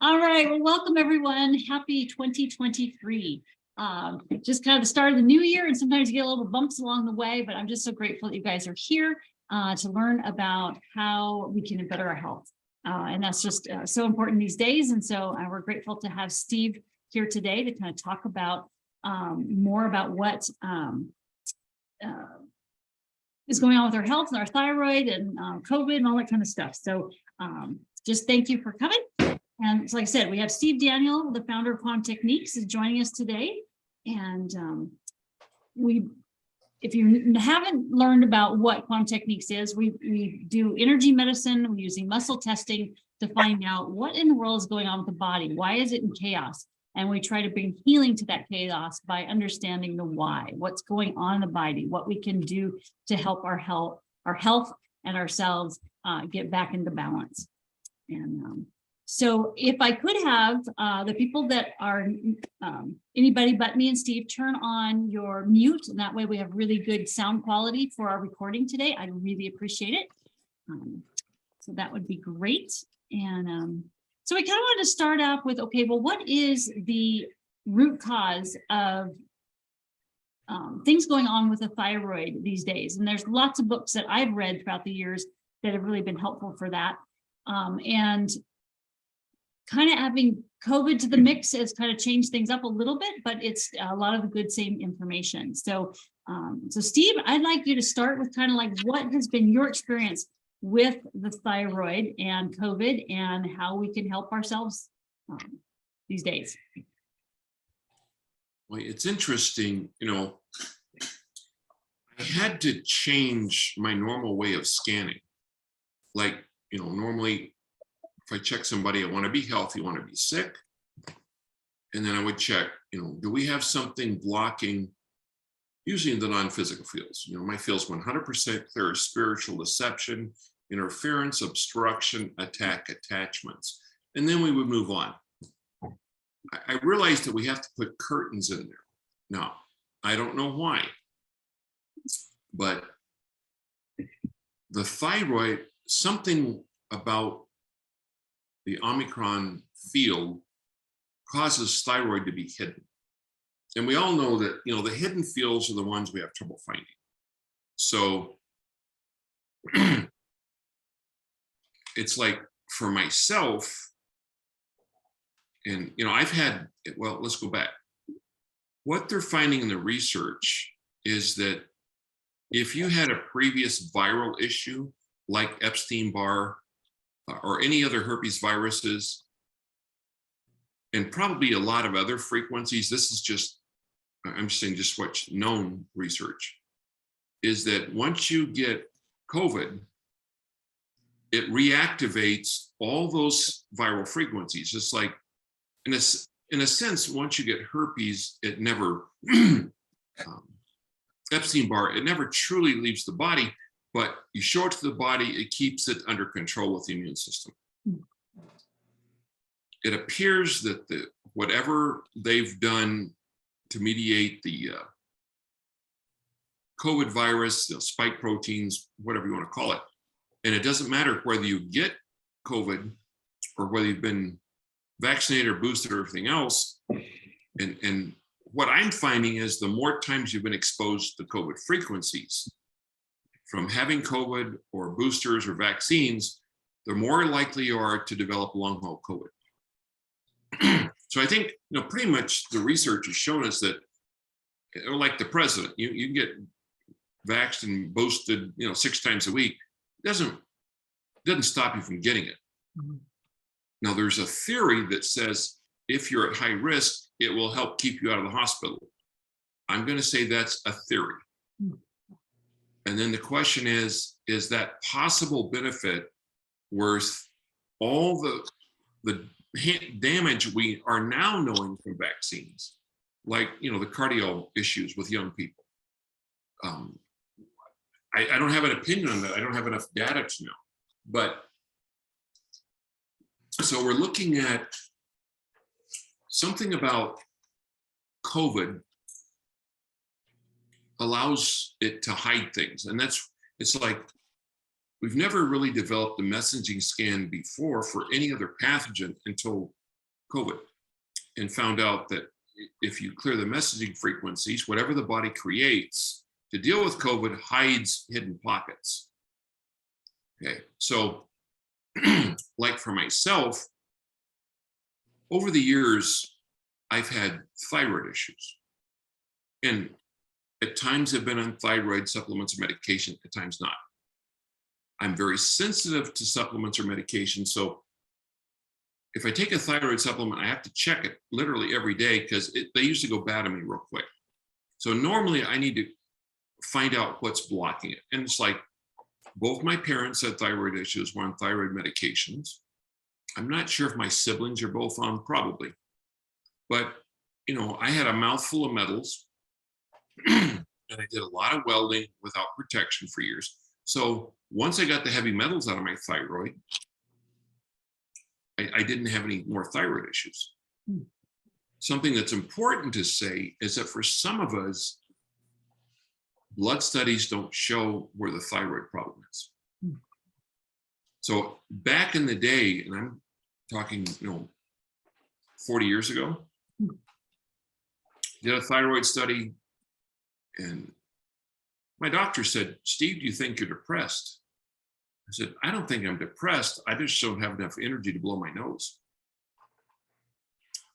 All right, well, welcome everyone. Happy 2023. Just kind of the start of the new year, and sometimes you get a little bumps along the way, but I'm just so grateful that you guys are here to learn about how we can better our health. And that's just so important these days. And so we're grateful to have Steve here today to kind of talk about more about what is going on with our health and our thyroid and COVID and all that kind of stuff. So just thank you for coming. And so like I said, we have Steve Daniel, the founder of Quantum Techniques, is joining us today. And if you haven't learned about what Quantum Techniques is, we do energy medicine. We're using muscle testing to find out what in the world is going on with the body. Why is it in chaos? And we try to bring healing to that chaos by understanding the why, what's going on in the body, what we can do to help our health and ourselves get back into balance. And so if I could have the people that are anybody but me and Steve turn on your mute, and that way we have really good sound quality for our recording today. I'd really appreciate it. So that would be great. And so we kind of wanted to start off with, okay, well, what is the root cause of things going on with the thyroid these days? And there's lots of books that I've read throughout the years that have really been helpful for that. And kind of having COVID to the mix has kind of changed things up a little bit, but it's a lot of the good same information. So, so Steve, I'd like you to start with kind of like what has been your experience with the thyroid and COVID and how we can help ourselves these days. Well, it's interesting, I had to change my normal way of scanning. Like, normally if I check somebody, I want to be healthy, I want to be sick. And then I would check, do we have something blocking, usually in the non-physical fields? My field's 100% clear: spiritual deception, interference, obstruction, attack, attachments. And then we would move on. I realized that we have to put curtains in there. Now, I don't know why, but the thyroid, something about the Omicron field causes thyroid to be hidden. And we all know that, the hidden fields are the ones we have trouble finding. So it's like for myself, and, I've had, well, let's go back. What they're finding in the research is that if you had a previous viral issue, like Epstein-Barr, or any other herpes viruses, and probably a lot of other frequencies. This is just, I'm saying just what's known research, is that once you get COVID, it reactivates all those viral frequencies. It's like, in a sense, once you get herpes, it never, Epstein-Barr, it never truly leaves the body. But you show it to the body, it keeps it under control with the immune system. It appears that whatever they've done to mediate the COVID virus, spike proteins, whatever you want to call it, and it doesn't matter whether you get COVID or whether you've been vaccinated or boosted or everything else. And what I'm finding is the more times you've been exposed to COVID frequencies, from having COVID or boosters or vaccines, the more likely you are to develop long haul COVID. So I think, pretty much the research has shown us that, like the president, you can get vaxxed and boosted, 6 times a week. It doesn't stop you from getting it. Mm-hmm. Now, there's a theory that says if you're at high risk, it will help keep you out of the hospital. I'm going to say that's a theory. Mm-hmm. And then the question is that possible benefit worth all the damage we are now knowing from vaccines, like, the cardio issues with young people? I don't have an opinion on that. I don't have enough data to know. But so we're looking at something about COVID allows it to hide things. And it's like, we've never really developed a messaging scan before for any other pathogen until COVID and found out that if you clear the messaging frequencies, whatever the body creates to deal with COVID hides hidden pockets. Okay, so like for myself, over the years, I've had thyroid issues. And at times I've been on thyroid supplements or medication, at times not. I'm very sensitive to supplements or medication. So if I take a thyroid supplement, I have to check it literally every day because they usually go bad on me real quick. So normally I need to find out what's blocking it. And it's like both my parents had thyroid issues, were on thyroid medications. I'm not sure if my siblings are both on, probably. But, I had a mouthful of metals and I did a lot of welding without protection for years. So once I got the heavy metals out of my thyroid, I didn't have any more thyroid issues. Something that's important to say is that for some of us, blood studies don't show where the thyroid problem is. So back in the day, and I'm talking, 40 years ago, did a thyroid study, and my doctor said, "Steve, do you think you're depressed?" I said, "I don't think I'm depressed. I just don't have enough energy to blow my nose."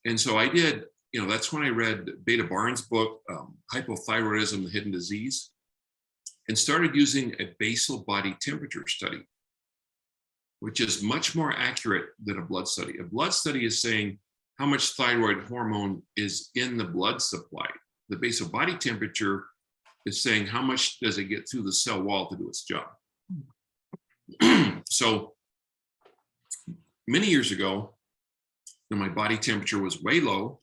And so I did, that's when I read Beta Barnes' book, Hypothyroidism, the Hidden Disease, and started using a basal body temperature study, which is much more accurate than a blood study. A blood study is saying how much thyroid hormone is in the blood supply. The basal body temperature is saying how much does it get through the cell wall to do its job. So many years ago, when my body temperature was way low,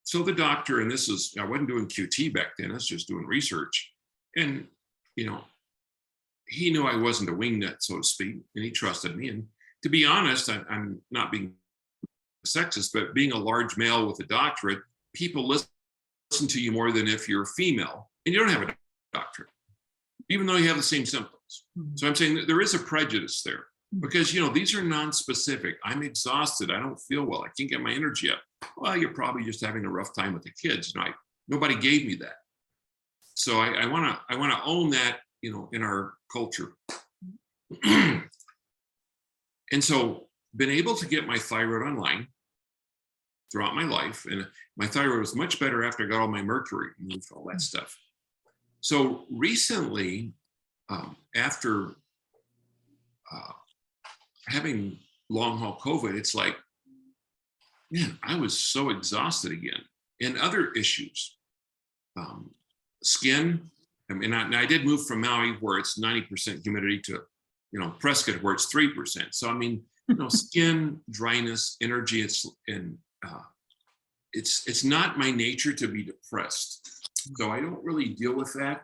so the doctor, and I wasn't doing QT back then, I was just doing research. And, he knew I wasn't a wingnut, so to speak, and he trusted me. And to be honest, I'm not being sexist, but being a large male with a doctorate, people listen to you more than if you're female and you don't have a doctorate, even though you have the same symptoms. So I'm saying that there is a prejudice there because, these are non-specific. I'm exhausted. I don't feel well. I can't get my energy up. Well, you're probably just having a rough time with the kids. Nobody gave me that. So I want to own that, in our culture. And so been able to get my thyroid online throughout my life. And my thyroid was much better after I got all my mercury removed, all that stuff. So recently, after having long haul COVID, it's like, man, I was so exhausted again. And other issues, skin. I did move from Maui where it's 90% humidity to, Prescott where it's 3%. So, skin, dryness, energy, it's not my nature to be depressed. So I don't really deal with that.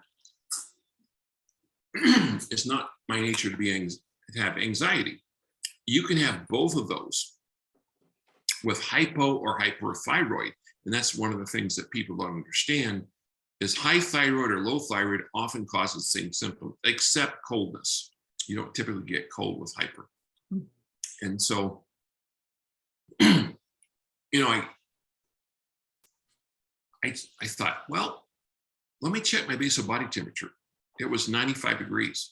It's not my nature to have anxiety. You can have both of those with hypo or hyperthyroid. And that's one of the things that people don't understand is high thyroid or low thyroid often causes the same symptom, except coldness. You don't typically get cold with hyper. And so, I thought, well, let me check my basal body temperature. It was 95 degrees.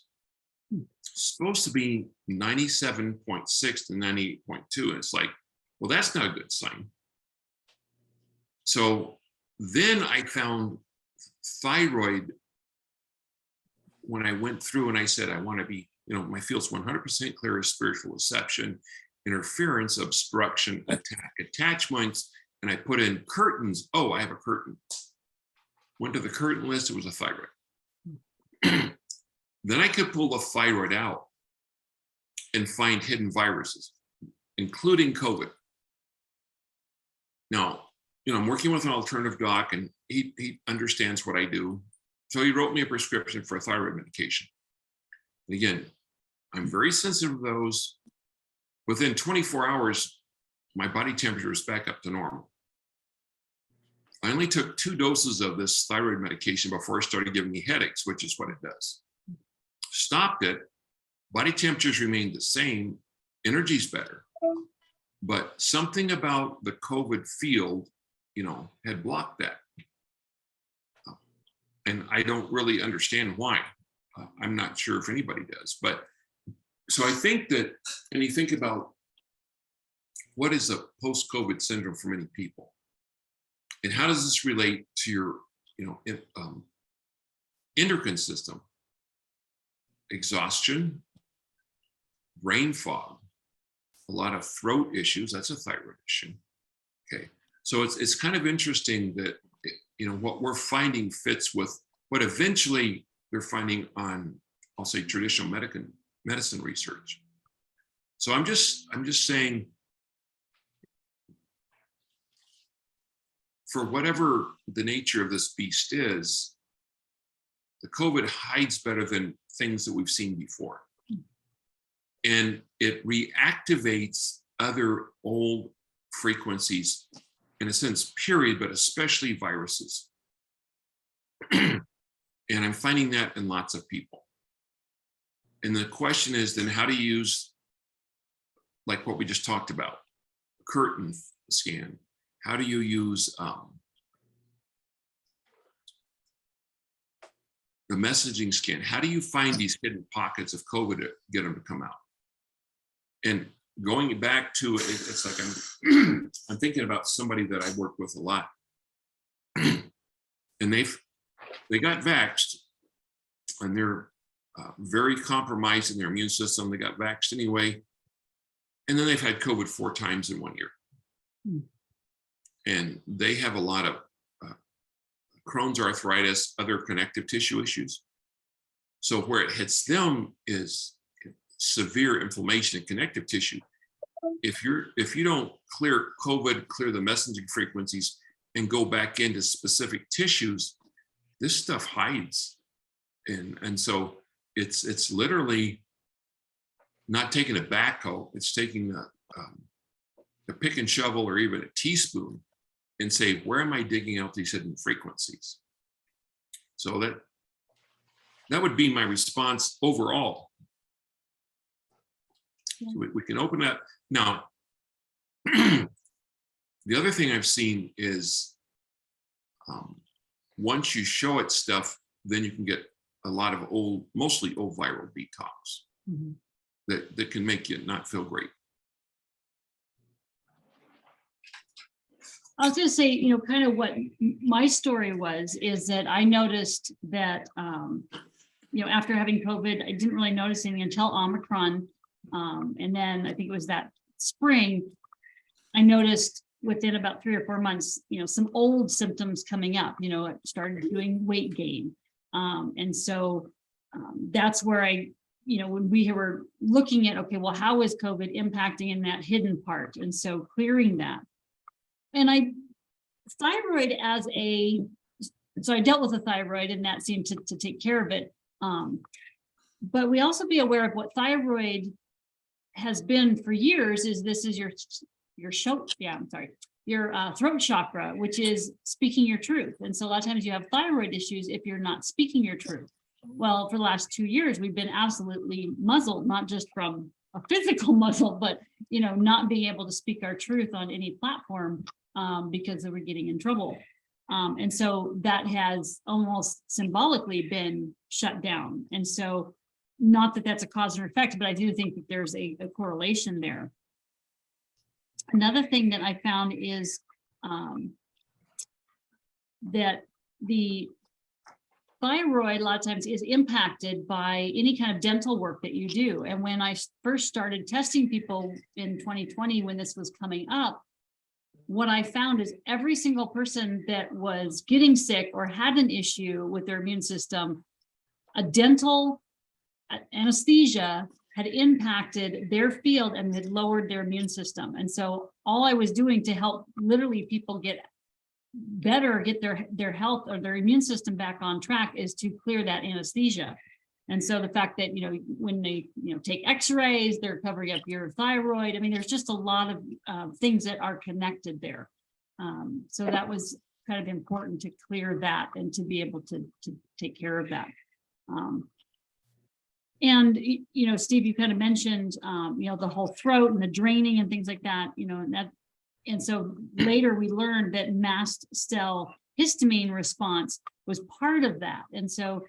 It's supposed to be 97.6 to 98.2. And it's like, well, that's not a good sign. So then I found thyroid when I went through and I said, I want to be, my field's 100% clear of spiritual deception, interference, obstruction, attack, attachments, and I put in curtains. Oh, I have a curtain. Went to the curtain list, it was a thyroid. Then I could pull the thyroid out and find hidden viruses, including COVID. Now, I'm working with an alternative doc and he understands what I do. So he wrote me a prescription for a thyroid medication. And again, I'm very sensitive to those. Within 24 hours, my body temperature is back up to normal. I only took 2 doses of this thyroid medication before it started giving me headaches, which is what it does. Stopped it, body temperatures remained the same, energy's better. but something about the COVID field, had blocked that. And I don't really understand why. I'm not sure if anybody does, but so I think that, and you think about what is a post-COVID syndrome for many people, and how does this relate to your, endocrine system? Exhaustion, brain fog, a lot of throat issues. That's a thyroid issue. Okay, so it's kind of interesting that what we're finding fits with what eventually they're finding on, I'll say, traditional medicine research. So I'm just saying, for whatever the nature of this beast is, the COVID hides better than things that we've seen before. And it reactivates other old frequencies, in a sense, period, but especially viruses. And I'm finding that in lots of people. And the question is then, how do you use, like what we just talked about, curtain scan? How do you use the messaging scan? How do you find these hidden pockets of COVID to get them to come out? And going back to it, it's like I'm thinking about somebody that I work with a lot, and they got vaxxed, and they're very compromised in their immune system. They got vaxxed anyway, and then they've had COVID 4 times in 1 year, and they have a lot of Crohn's arthritis, other connective tissue issues. So where it hits them is severe inflammation in connective tissue. If you don't clear COVID, clear the messaging frequencies, and go back into specific tissues, this stuff hides. And so it's literally not taking a backhoe, it's taking a pick and shovel or even a teaspoon and say, where am I digging out these hidden frequencies? So that would be my response overall. So we can open up. Now, the other thing I've seen is once you show it stuff, then you can get a lot of mostly old viral detox that can make you not feel great. I was going to say, kind of what my story is that I noticed that, after having COVID, I didn't really notice anything until Omicron. And then I think it was that spring, I noticed within about 3 or 4 months, some old symptoms coming up, I started doing weight gain. And so that's where when we were looking at, okay, well, how is COVID impacting in that hidden part? And so clearing that. And thyroid so I dealt with the thyroid, and that seemed to take care of it. But we also be aware of what thyroid has been for years is this is your throat chakra, which is speaking your truth. And so a lot of times you have thyroid issues if you're not speaking your truth. Well, for the last 2 years, we've been absolutely muzzled, not just from a physical muzzle, but not being able to speak our truth on any platform because we're getting in trouble. And so that has almost symbolically been shut down. And so not that that's a cause and effect, but I do think that there's a correlation there. Another thing that I found is that the thyroid a lot of times is impacted by any kind of dental work that you do. And when I first started testing people in 2020, when this was coming up, what I found is every single person that was getting sick or had an issue with their immune system, a dental anesthesia had impacted their field and had lowered their immune system. And so all I was doing to help literally people get better, get their health or their immune system back on track is to clear that anesthesia. And so the fact that, when they, take x-rays, they're covering up your thyroid. I mean, there's just a lot of things that are connected there. So that was kind of important to clear that and to be able to take care of that. And, you know, Steve, you kind of mentioned, you know, the whole throat and the draining and things like that, you know, and so later we learned that mast cell histamine response was part of that. And so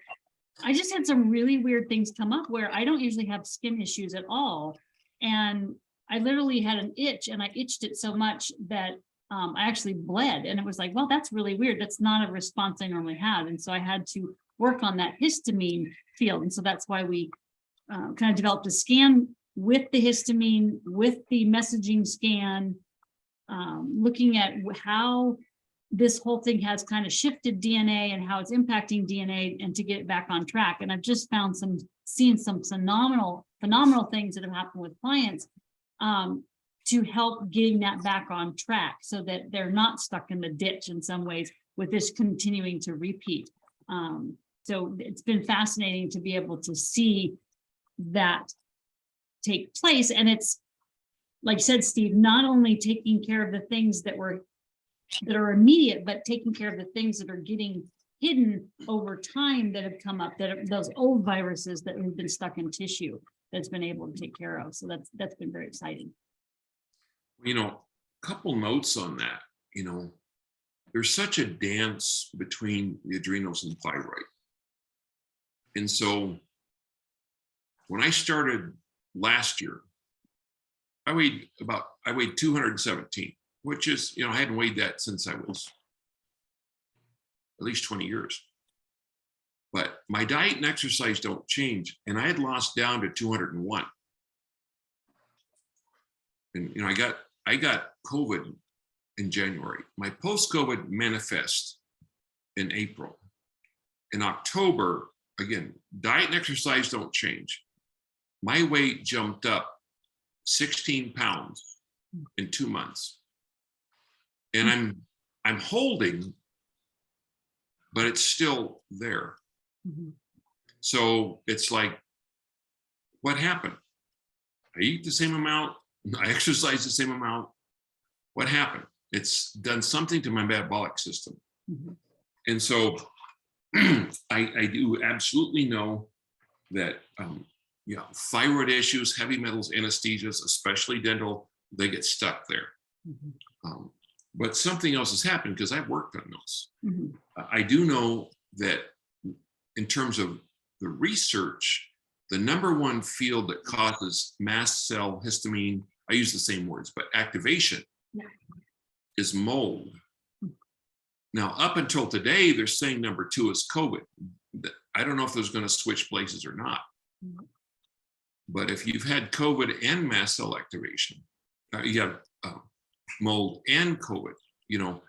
I just had some really weird things come up where I don't usually have skin issues at all. And I literally had an itch, and I itched it so much that I actually bled. And it was like, well, that's really weird. That's not a response I normally have. And so I had to work on that histamine field. And so that's why we kind of developed a scan with the histamine, with the messaging scan, looking at how this whole thing has kind of shifted DNA and how it's impacting DNA, and to get it back on track. And I've just seen some phenomenal things that have happened with clients to help getting that back on track, so that they're not stuck in the ditch in some ways with this continuing to repeat. So it's been fascinating to be able to see that take place. And it's, like you said, Steve, not only taking care of the things that are immediate, but taking care of the things that are getting hidden over time that have come up, that are those old viruses that have been stuck in tissue that's been able to take care of. So that's been very exciting. You know, a couple notes on that. You know, there's such a dance between the adrenals and thyroid. And so when I started last year, I weighed 217, which is, you know, I hadn't weighed that since I was at least 20 years. But my diet and exercise don't change. And I had lost down to 201. And, you know, I got COVID in January. My post-COVID manifest in April. In October, again, diet and exercise don't change. My weight jumped up 16 pounds in 2 months. And I'm holding, but it's still there. Mm-hmm. So it's like, what happened? I eat the same amount, I exercise the same amount. What happened? It's done something to my metabolic system. Mm-hmm. And so I do absolutely know that thyroid issues, heavy metals, anesthesias, especially dental, they get stuck there. Mm-hmm. But something else has happened because I've worked on those. Mm-hmm. I do know that in terms of the research, the number one field that causes mast cell histamine, I use the same words, but activation, is mold. Now, up until today, they're saying number two is COVID. I don't know if there's going to switch places or not. Mm-hmm. But if you've had COVID and mast cell activation, you have mold and COVID, you know,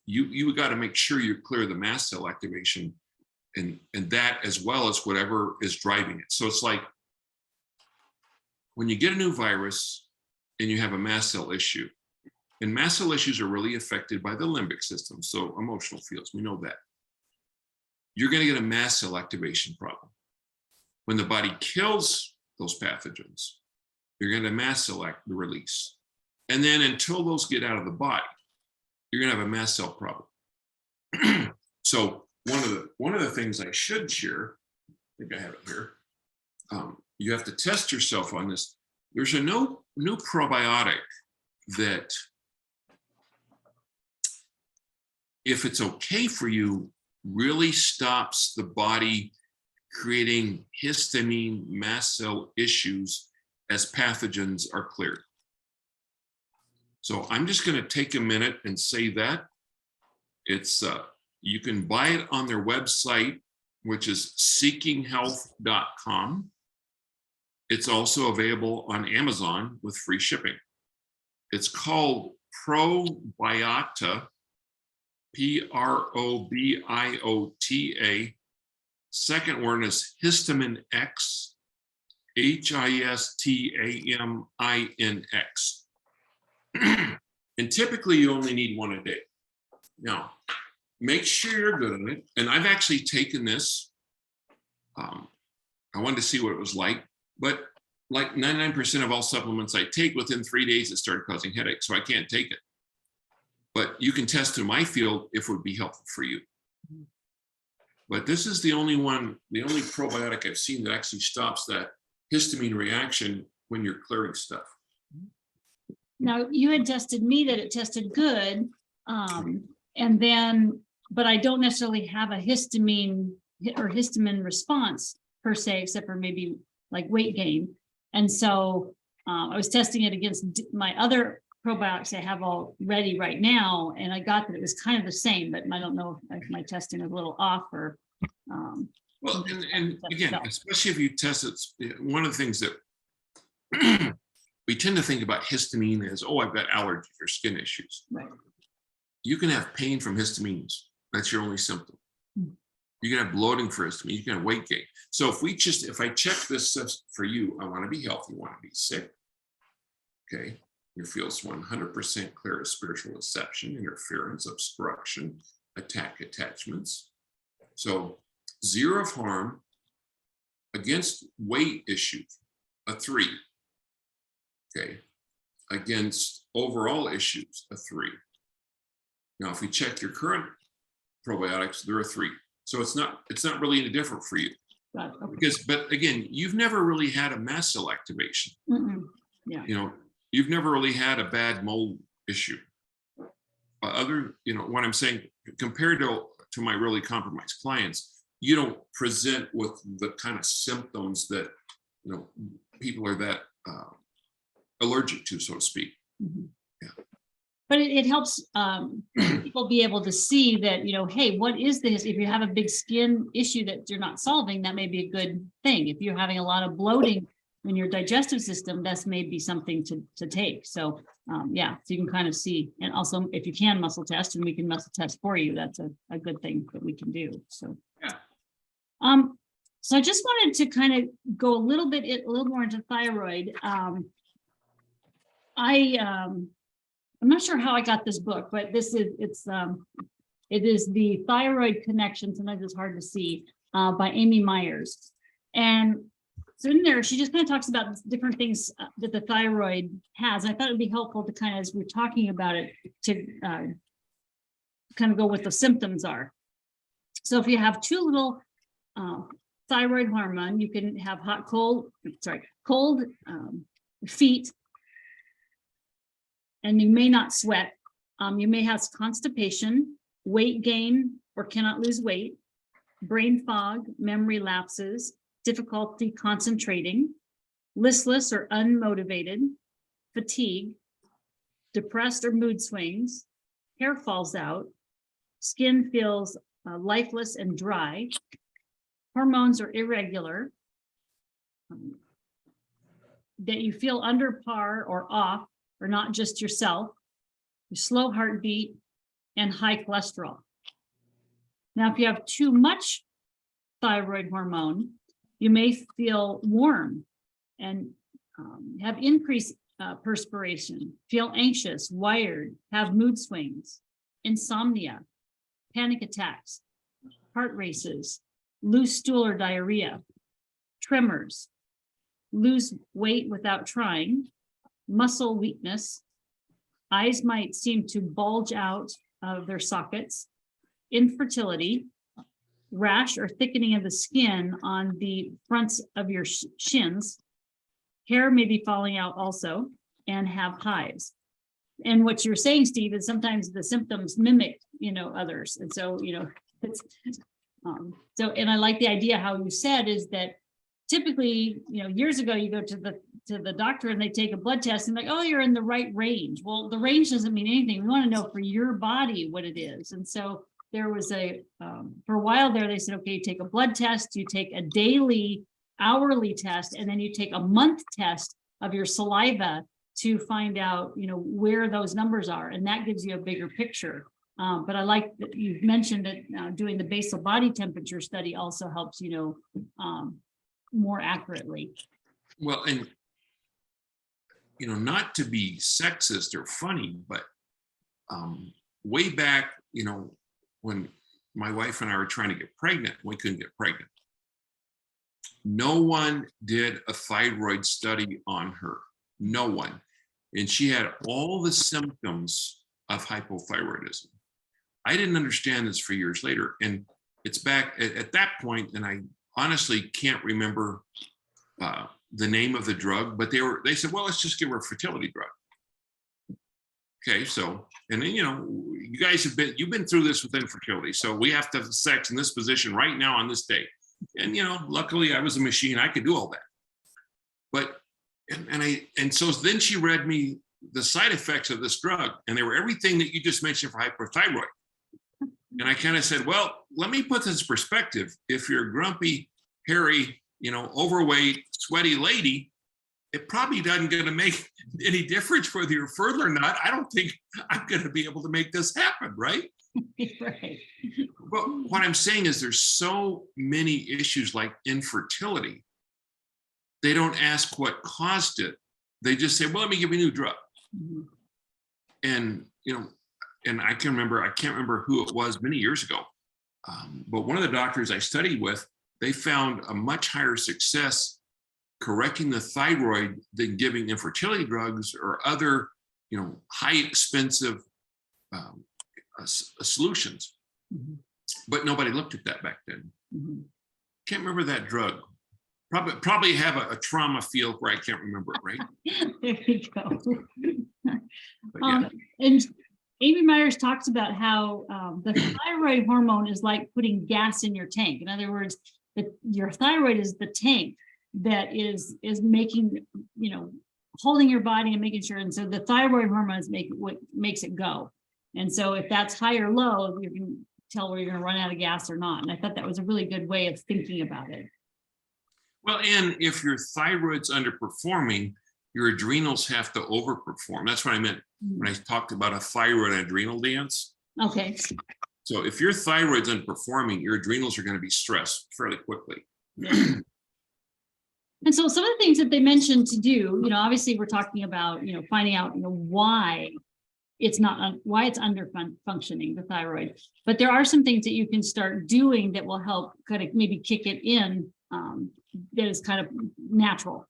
you got to make sure you clear the mast cell activation and that, as well as whatever is driving it. So it's like when you get a new virus and you have a mast cell issue, and mast cell issues are really affected by the limbic system, so emotional fields, we know that. You're going to get a mast cell activation problem. When the body kills those pathogens, you're going to have mast cell release. And then until those get out of the body, you're going to have a mast cell problem. So one of the things I should share, I think I have it here. You have to test yourself on this. There's a new probiotic that, if it's okay for you, really stops the body creating histamine mast cell issues as pathogens are cleared. So I'm just going to take a minute and say that it's you can buy it on their website, which is seekinghealth.com. It's also available on Amazon with free shipping. It's called Probiota, Probiota. Second one is Histamine X, Histaminx. And typically you only need one a day. Now, make sure you're good on it. And I've actually taken this. I wanted to see what it was like, but like 99% of all supplements I take, within 3 days, it started causing headaches. So I can't take it. But you can test in my field if it would be helpful for you. But this is the only one, the only probiotic I've seen that actually stops that histamine reaction when you're clearing stuff. Now, you had tested me that it tested good. And then, but I don't necessarily have a histamine response per se, except for maybe like weight gain. And so I was testing it against my other probiotics I have all ready right now, and I got that it was kind of the same, but I don't know if my testing is a little off or. Well, and again, especially if you test it, one of the things that we tend to think about histamine as, oh, I've got allergies or skin issues. Right. You can have pain from histamines. That's your only symptom. You can have bloating for histamine. You can have weight gain. So if I check this stuff for you, I want to be healthy, want to be sick. Okay. Your field's 100% clear of spiritual deception, interference, obstruction, attack, attachments. So 0 of harm against weight issues, a 3. Okay. Against overall issues, a 3. Now, if we check your current probiotics, they're a 3. So it's not really any different for you. Right, okay. Because, but again, you've never really had a mast cell activation. Yeah. You know, you've never really had a bad mold issue. What I'm saying, compared to my really compromised clients, you don't present with the kind of symptoms that, people are that allergic to, so to speak. Yeah. But it helps people be able to see that, hey, what is this? If you have a big skin issue that you're not solving, that may be a good thing. If you're having a lot of bloating in your digestive system, that's maybe something to take. So so you can kind of see, and also if you can muscle test and we can muscle test for you, that's a good thing that we can do. So, yeah. So I just wanted to kind of go a little more into thyroid. I'm not sure how I got this book, but it is the Thyroid Connection. Sometimes it's hard to see, by Amy Myers. And so in there, she just kind of talks about different things that the thyroid has. I thought it'd be helpful to kind of, as we're talking about it, to kind of go what the symptoms are. So if you have too little thyroid hormone, you can have cold feet, and you may not sweat. You may have constipation, weight gain, or cannot lose weight, brain fog, memory lapses, difficulty concentrating, listless or unmotivated, fatigue, depressed or mood swings, hair falls out, skin feels lifeless and dry, hormones are irregular, that you feel under par or off, or not just yourself, your slow heartbeat, and high cholesterol. Now, if you have too much thyroid hormone, you may feel warm and have increased perspiration, feel anxious, wired, have mood swings, insomnia, panic attacks, heart races, loose stool or diarrhea, tremors, lose weight without trying, muscle weakness, eyes might seem to bulge out of their sockets, infertility, rash or thickening of the skin on the fronts of your shins, hair may be falling out also, and have hives. And what you're saying, Steve, is sometimes the symptoms mimic, others. And so, it's, and I like the idea how you said is that typically, years ago, you go to the doctor and they take a blood test and like, oh, you're in the right range. Well, the range doesn't mean anything. We want to know for your body what it is. And so there was for a while there, they said, okay, you take a blood test, you take a daily, hourly test, and then you take a month test of your saliva to find out, where those numbers are. And that gives you a bigger picture. But I like that you've mentioned that doing the basal body temperature study also helps, more accurately. Well, and, not to be sexist or funny, but way back, when my wife and I were trying to get pregnant, we couldn't get pregnant. No one did a thyroid study on her. No one. And she had all the symptoms of hypothyroidism. I didn't understand this for years later. And it's back at that point, and I honestly can't remember the name of the drug, but they said, well, let's just give her a fertility drug. Okay, so, and then, you guys you've been through this with infertility, so we have to have sex in this position right now on this day. And, luckily I was a machine, I could do all that. But, and so then she read me the side effects of this drug, and they were everything that you just mentioned for hyperthyroid. And I kind of said, well, let me put this in perspective. If you're a grumpy, hairy, overweight, sweaty lady, it probably doesn't going to make any difference whether you're fertile or not. I don't think I'm going to be able to make this happen, right? Right. But what I'm saying is there's so many issues like infertility. They don't ask what caused it. They just say, well, let me give you a new drug. Mm-hmm. And, and I can't remember who it was many years ago. But one of the doctors I studied with, they found a much higher success correcting the thyroid than giving infertility drugs or other, high expensive solutions. Mm-hmm. But nobody looked at that back then. Mm-hmm. Can't remember that drug. Probably have a trauma field where I can't remember it, right? There you go. Yeah. And Amy Myers talks about how the thyroid hormone is like putting gas in your tank. In other words, your thyroid is the tank that is making, holding your body and making sure. And so the thyroid hormone is what makes it go. And so if that's high or low, you can tell where you're going to run out of gas or not. And I thought that was a really good way of thinking about it. Well, and if your thyroid's underperforming, your adrenals have to overperform. That's what I meant when I talked about a thyroid and adrenal dance. Okay. So if your thyroid's underperforming, your adrenals are going to be stressed fairly quickly. Yeah. And so some of the things that they mentioned to do, obviously we're talking about, finding out, why it's under functioning, the thyroid. But there are some things that you can start doing that will help kind of maybe kick it in. That is kind of natural.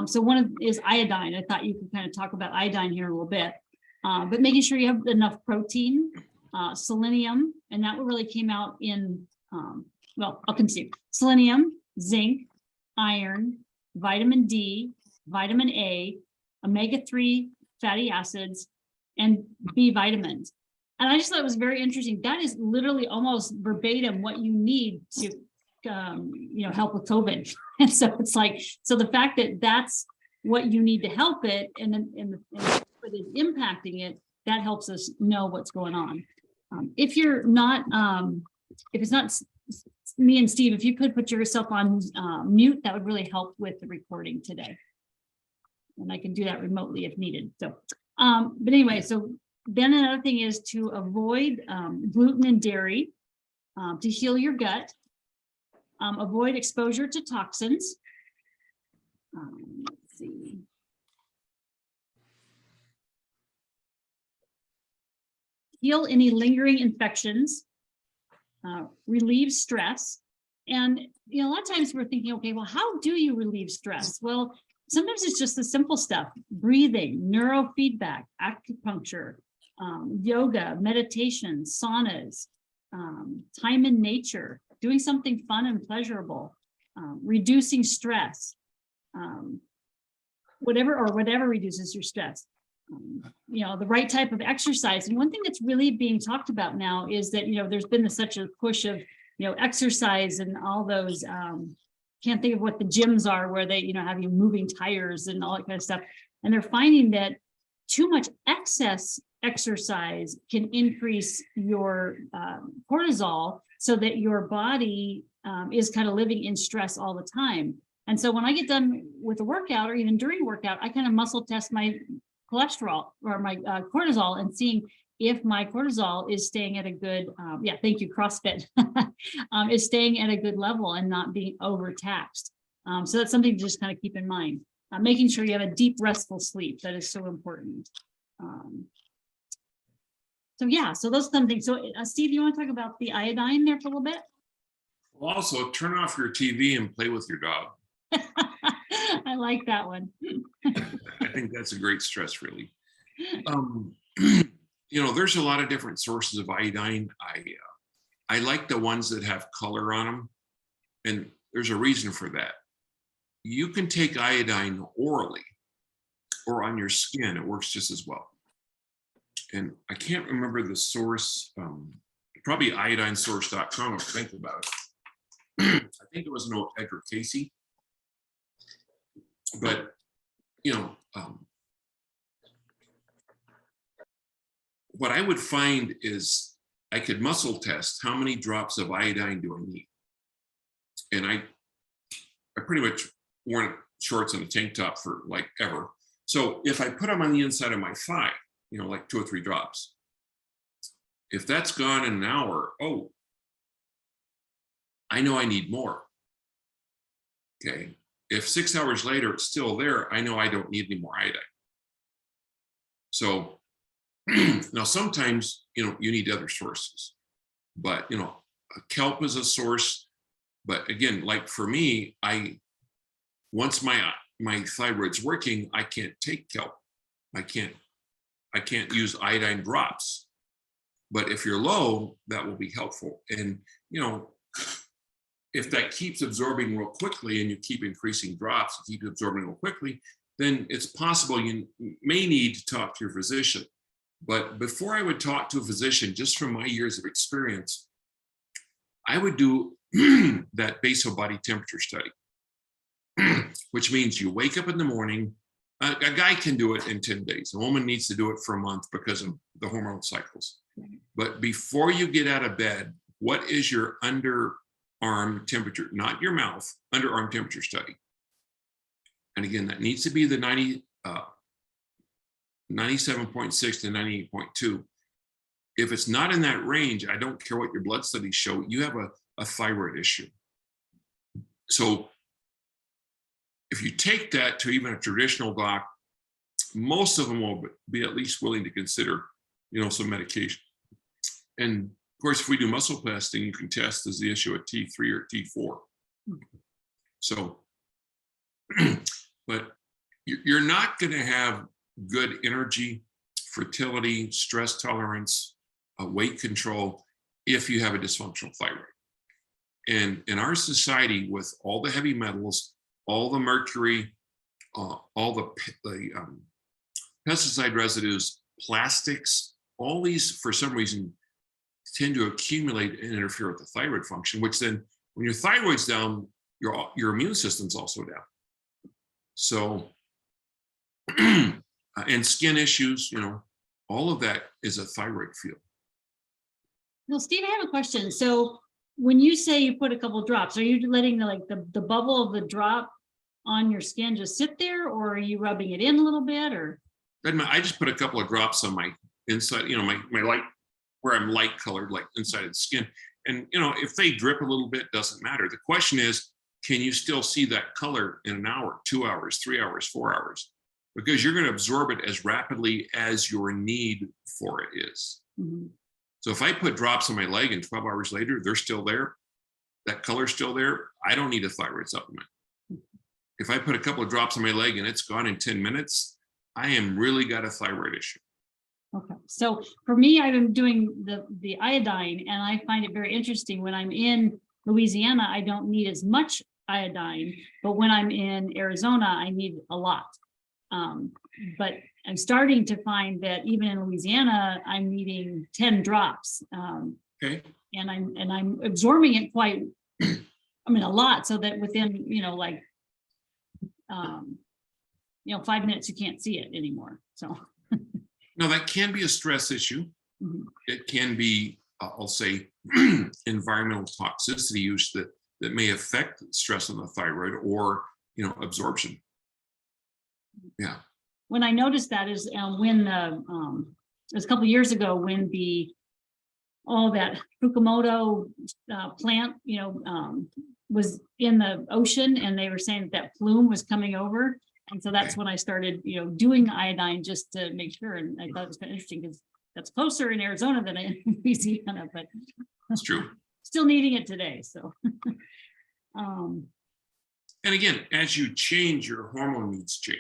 So one is iodine. I thought you could kind of talk about iodine here a little bit, but making sure you have enough protein, selenium, and that really came out in, I'll continue. Selenium, zinc, iron, vitamin D, vitamin A, omega-3 fatty acids, and B vitamins. And I just thought it was very interesting. That is literally almost verbatim what you need to help with COVID. And so it's like, so the fact that that's what you need to help it and what is impacting it, that helps us know what's going on. If you're not, if it's not me and Steve, if you could put yourself on mute, that would really help with the recording today. And I can do that remotely if needed. So, but anyway, so then another thing is to avoid gluten and dairy to heal your gut. Avoid exposure to toxins. Let's see. Heal any lingering infections. Relieve stress. And a lot of times we're thinking, okay, well, how do you relieve stress? Well, sometimes it's just the simple stuff: breathing, neurofeedback, acupuncture, yoga, meditation, saunas, time in nature, doing something fun and pleasurable, reducing stress, whatever reduces your stress. The right type of exercise. And one thing that's really being talked about now is that, there's been such a push of, exercise and all those, can't think of what the gyms are where they, have you moving tires and all that kind of stuff. And they're finding that too much excess exercise can increase your cortisol, so that your body is kind of living in stress all the time. And so when I get done with a workout or even during workout, I kind of muscle test my cholesterol or my cortisol and seeing if my cortisol is staying at a good, thank you, CrossFit, is staying at a good level and not being overtaxed. So that's something to just kind of keep in mind. Making sure you have a deep, restful sleep. That is so important. So those are some things. So Steve, you want to talk about the iodine there for a little bit? Well, also turn off your TV and play with your dog. I like that one. I think that's a great stress relief. There's a lot of different sources of iodine. I like the ones that have color on them. And there's a reason for that. You can take iodine orally or on your skin. It works just as well. And I can't remember the source, probably iodinesource.com if I think about it. I think it was an old Edgar Casey. But, you know, what I would find is I could muscle test how many drops of iodine do I need. And I pretty much worn shorts and a tank top for like ever. So if I put them on the inside of my thigh, you know, like 2 or 3 drops, if that's gone in an hour, oh, I know I need more. Okay. If 6 hours later it's still there, I know I don't need any more iodine. So now sometimes, you know, you need other sources, but, you know, kelp is a source. But again, like for me, once my thyroid's working, I can't take kelp. I can't use iodine drops. But if you're low, that will be helpful. And, you know, if that keeps absorbing real quickly and you keep increasing drops, keep absorbing real quickly, then it's possible you may need to talk to your physician. But before I would talk to a physician, just from my years of experience, I would do that basal body temperature study, which means you wake up in the morning. A guy can do it in 10 days. A woman needs to do it for a month because of the hormonal cycles. But before you get out of bed, what is your underarm temperature, not your mouth, underarm temperature study? And again, that needs to be the 97.6 to 98.2. If it's not in that range, I don't care what your blood studies show, you have a thyroid issue. So if you take that to even a traditional doc, most of them will be at least willing to consider, you know, some medication. And of course, if we do muscle testing, you can test as the issue at T3 or T4. So, but you're not going to have good energy, fertility, stress tolerance, weight control if you have a dysfunctional thyroid. And in our society, with all the heavy metals, all the mercury, all the pesticide residues, plastics, all these, for some reason, tend to accumulate and interfere with the thyroid function, which then, when your thyroid's down, your immune system's also down. So, and skin issues, you know, all of that is a thyroid field. Well, Steve, I have a question. So when you say you put a couple drops, are you letting the bubble of the drop on your skin just sit there, or are you rubbing it in a little bit, or? I just put a couple of drops on my inside, you know, my light, where I'm light colored, like inside of the skin. And, you know, if they drip a little bit, doesn't matter. The question is, can you still see that color in an hour, 2 hours, 3 hours, 4 hours? Because you're going to absorb it as rapidly as your need for it is. Mm-hmm. So if I put drops on my leg and 12 hours later, they're still there, that color's still there, I don't need a thyroid supplement. If I put a couple of drops on my leg and it's gone in 10 minutes, I am really got a thyroid issue. Okay. So for me, I've been doing the iodine, and I find it very interesting. When I'm in Louisiana, I don't need as much iodine, but when I'm in Arizona, I need a lot. But I'm starting to find that even in Louisiana, I'm needing 10 drops. Okay. And I'm absorbing it quite, I mean, a lot, so that within, you know, like, 5 minutes, you can't see it anymore. So. Now that can be a stress issue. Mm-hmm. It can be, I'll say, environmental toxicity use that may affect stress on the thyroid, or, you know, absorption. Yeah. When I noticed that is when it was a couple of years ago, when that Fukumoto plant, you know, was in the ocean, and they were saying that plume was coming over. And so that's when I started, you know, doing iodine just to make sure. And I thought it was kind of interesting because that's closer in Arizona than in Louisiana, but That's true. Still needing it today. So, and again, as you change, your hormone needs change.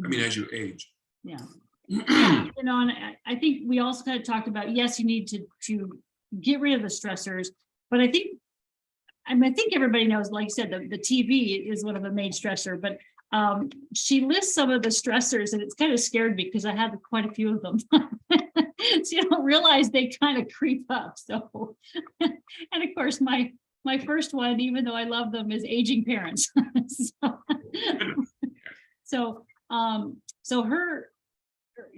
I mean, as you age. Yeah. You know, and I think we also kind of talked about, yes, you need to get rid of the stressors. But I think, I think everybody knows, like you said, the TV is one of the main stressor, but she lists some of the stressors, and it's kind of scared me because I had quite a few of them. So you don't realize they kind of creep up. So, and of course, my first one, even though I love them, is aging parents. So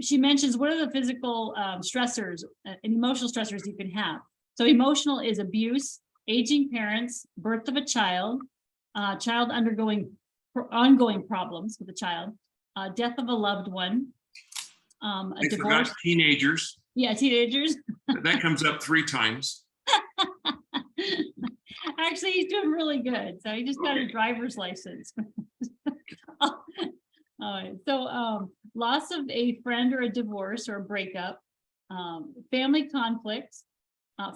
she mentions what are the physical stressors and emotional stressors you can have. So emotional is abuse, aging parents, birth of a child, child undergoing ongoing problems with a child, death of a loved one, a divorce. Teenagers. Yeah, teenagers. That comes up 3 times. Actually, he's doing really good. So he just got a driver's license. All right. So loss of a friend or a divorce or a breakup, family conflicts,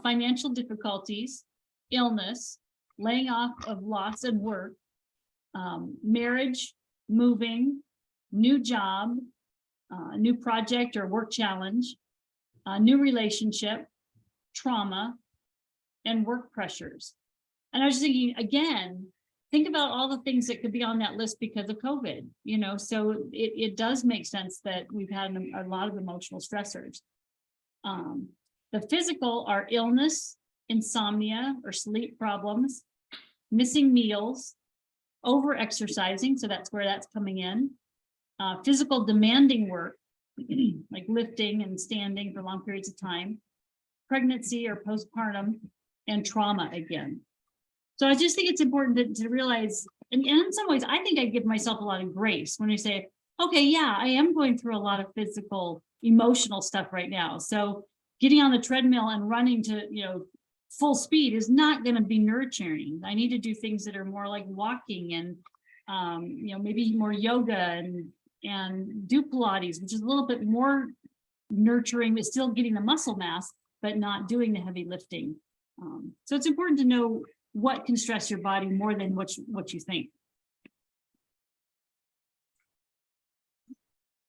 financial difficulties, illness, laying off of loss and work, marriage, moving, new job, new project or work challenge, new relationship, trauma, and work pressures. And I was thinking, again, think about all the things that could be on that list because of COVID, you know, so it does make sense that we've had a lot of emotional stressors. The physical are illness, insomnia or sleep problems, missing meals, over exercising, so that's where that's coming in, physical demanding work, like lifting and standing for long periods of time, pregnancy or postpartum, and trauma again. So I just think it's important to realize, and in some ways, I think I give myself a lot of grace when I say, okay, yeah, I am going through a lot of physical, emotional stuff right now. So getting on the treadmill and running to, you know, full speed is not going to be nurturing. I need to do things that are more like walking and, you know, maybe more yoga and do Pilates, which is a little bit more nurturing, but still getting the muscle mass, but not doing the heavy lifting. So it's important to know what can stress your body more than what you think.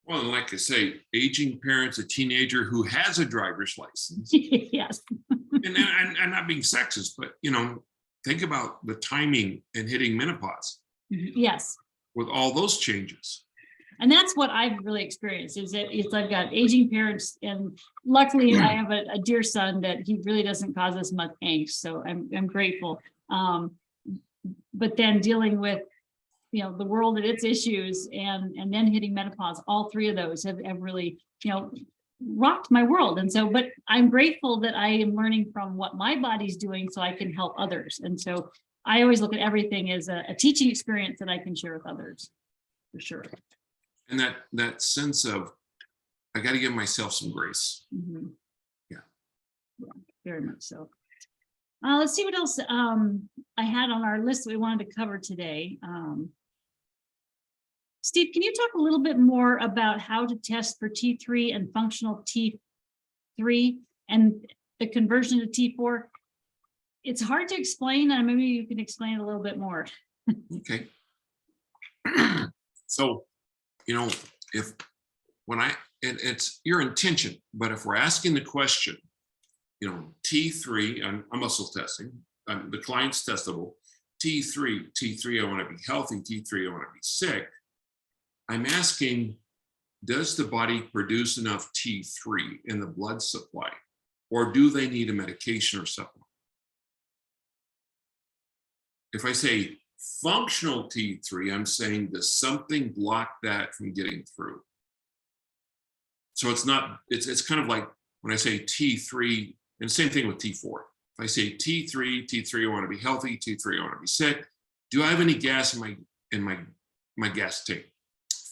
Well, like I say, aging parents, a teenager who has a driver's license. Yes. and I'm not being sexist, but you know, think about the timing and hitting menopause. Yes. With all those changes. And that's what I've really experienced is that I've got aging parents, and luckily I have a dear son that he really doesn't cause us much angst. So I'm grateful. But then dealing with, you know, the world and its issues and then hitting menopause, all 3 of those have really, you know, rocked my world. And so, but I'm grateful that I am learning from what my body's doing so I can help others. And so I always look at everything as a teaching experience that I can share with others, for sure. And that sense of, I got to give myself some grace. Mm-hmm. Yeah, very much so. Let's see what else I had on our list that we wanted to cover today. Steve, can you talk a little bit more about how to test for T3 and functional T3 and the conversion to T4? It's hard to explain, and maybe you can explain it a little bit more. Okay. So, you know, it's your intention, but if we're asking the question, you know, T3, I'm muscle testing, the client's testable, T3, I want to be healthy, T3, I want to be sick. I'm asking, does the body produce enough T3 in the blood supply, or do they need a medication or supplement? If I say functional T3, I'm saying, does something block that from getting through? So it's kind of like when I say T3, and same thing with T4. If I say T3, I want to be healthy, T3, I want to be sick. Do I have any gas in my gas tank?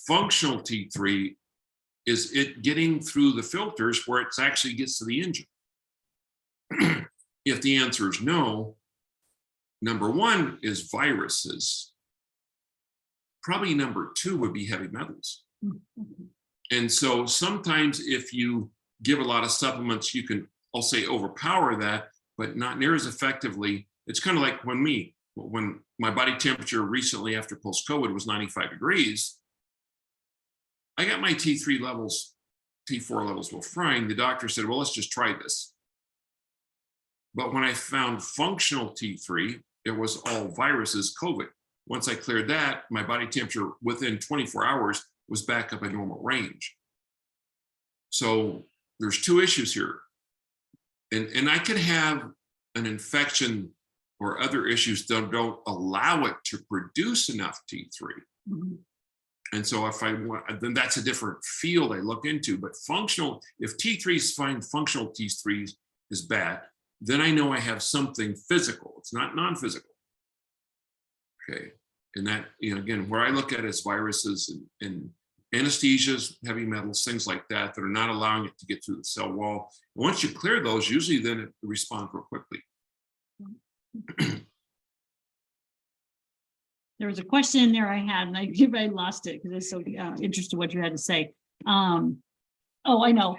Functional T3 is it getting through the filters where it actually gets to the engine. If the answer is no, number 1 is viruses. Probably number 2 would be heavy metals. And so sometimes if you give a lot of supplements, you can, I'll say, overpower that, but not near as effectively. It's kind of like when my body temperature recently after post-COVID was 95 degrees, I got my T3 levels, T4 levels were fine. The doctor said, well, let's just try this. But when I found functional T3, it was all viruses, COVID. Once I cleared that, my body temperature within 24 hours was back up in normal range. So there's two issues here. And I could have an infection or other issues that don't allow it to produce enough T3. Mhm. And so if I want, then that's a different field I look into. But functional, if T3 is fine, functional T3 is bad, then I know I have something physical. It's not non-physical. Okay. And that, again, where I look at it is viruses and anesthesias, heavy metals, things like that, that are not allowing it to get through the cell wall. And once you clear those, usually then it responds real quickly. There was a question in there I had, and I lost it because it's so interested what you had to say. Oh, I know.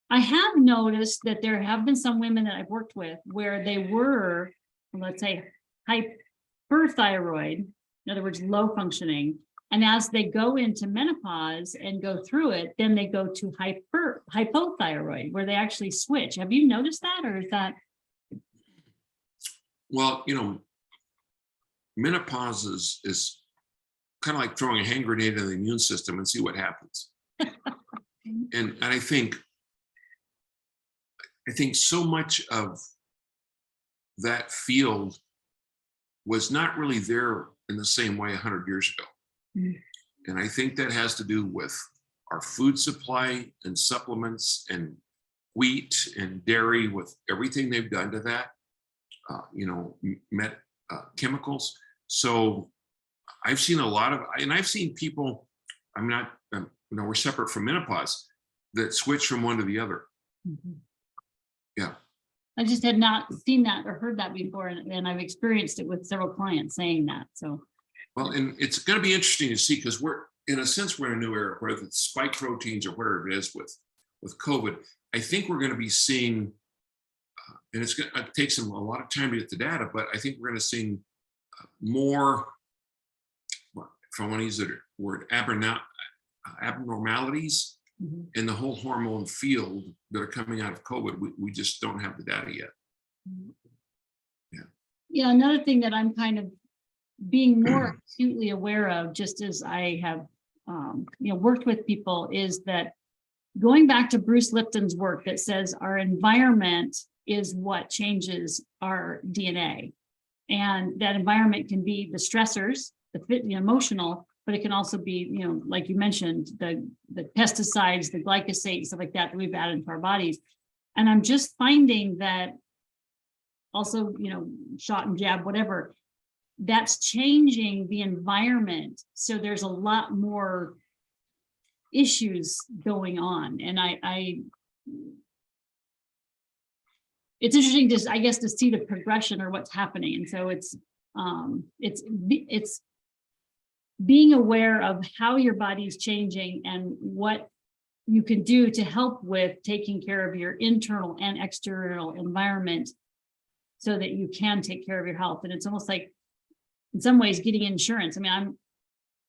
I have noticed that there have been some women that I've worked with where they were, let's say, hyperthyroid, in other words, low functioning. And as they go into menopause and go through it, then they go to hypothyroid, where they actually switch. Have you noticed that, or is that? Well, menopause is kind of like throwing a hand grenade in the immune system and see what happens. and I think so much of that field was not really there in the same way 100 years ago. Mm. And I think that has to do with our food supply and supplements and wheat and dairy, with everything they've done to that, chemicals. So I've seen a lot of, and I've seen people, we're separate from menopause, that switch from one to the other. Mm-hmm. Yeah. I just had not seen that or heard that before, and I've experienced it with several clients saying that. So, well, and it's going to be interesting to see, because we're in a new era, whether it's spike proteins or whatever it is with COVID. I think we're going to be seeing, and it takes them a lot of time to get the data, but I think we're going to see more, if I want to use the word, abnormalities mm-hmm. in the whole hormone field that are coming out of COVID. We just don't have the data yet. Yeah, another thing that I'm kind of being more acutely aware of, just as I have worked with people, is that going back to Bruce Lipton's work that says our environment is what changes our DNA. And that environment can be the stressors, the emotional, but it can also be, like you mentioned, the pesticides, the glyphosate, stuff like that we've added into our bodies. And I'm just finding that also, shot and jab, whatever, that's changing the environment. So there's a lot more issues going on. And it's interesting just, I guess, to see the progression or what's happening. And so it's being aware of how your body's changing and what you can do to help with taking care of your internal and external environment so that you can take care of your health. And it's almost like, in some ways, getting insurance. I mean,